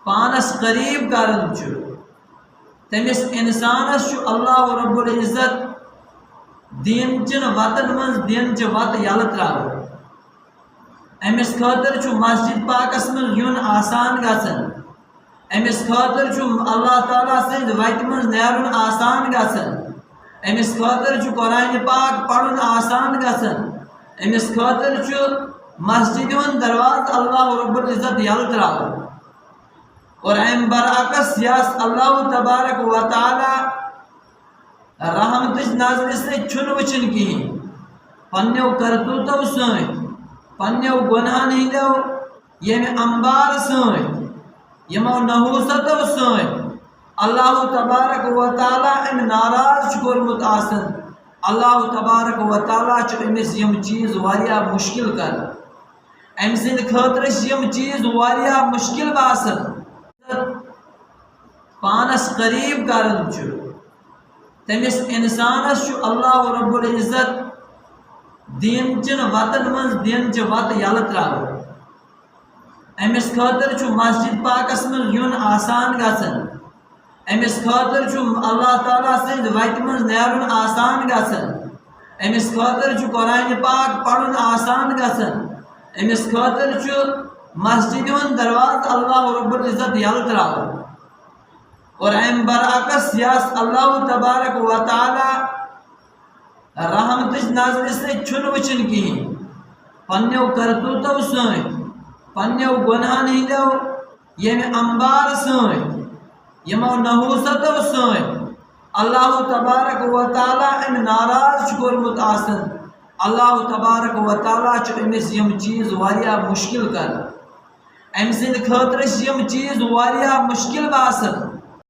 پانس قریب کرن تمس انسانس اللہ رب العزت دین چن وتن من دین چ وت یل تراو امس خاطر مسجد پاکس من یون آسان گژھان امس خاطر اللہ تعالیٰ سند وتہ من نیرن آسان گژھان امس خاطر قرآن پاک پڑھن آسان گژھان امس خاطر مسجد ہند دروازہ اللہ رب العزت یل تراو اور ام برعکس یس اللہ تبارک و تعالی رحمتچ نظر سے وچن کہین پنو کرتوتو ست پنو گناہن ہندو یم انبار ست یمو نحوستو ست اللہ تبارک و تعالی ام ناراض کورمت آسن اللہ تبارک و تعالی امس یم چیز واریاہ مشکل کر ام سند خاطر یم چیز واریاہ مشکل باسن پانس قریب کرن تمس انسانس اللہ رب العزت دین چن وتن من دین چ وت یل تراو امس خاطر مسجد پاکس من یون آسان گژھان امس خاطر اللہ تعالیٰ سند وتہ من نیرن آسان گژھان امس خاطر قرآن پاک پڑھن آسان گژھان امس خاطر مسجد ہند دروازہ اللہ رب العزت یل تراو اور ام برعکس یس اللہ تبارک و تعالی رحمتچ نظر سے وچن کہین پنو کرتوتو ست پنو گناہن ہندو یم انبار ست یمو نحوستو ست اللہ تبارک و تعالی ام ناراض کورمت آسن اللہ تبارک و تعالی امس یم چیز واریاہ مشکل کر ام سند خاطر یم چیز واریاہ مشکل باسن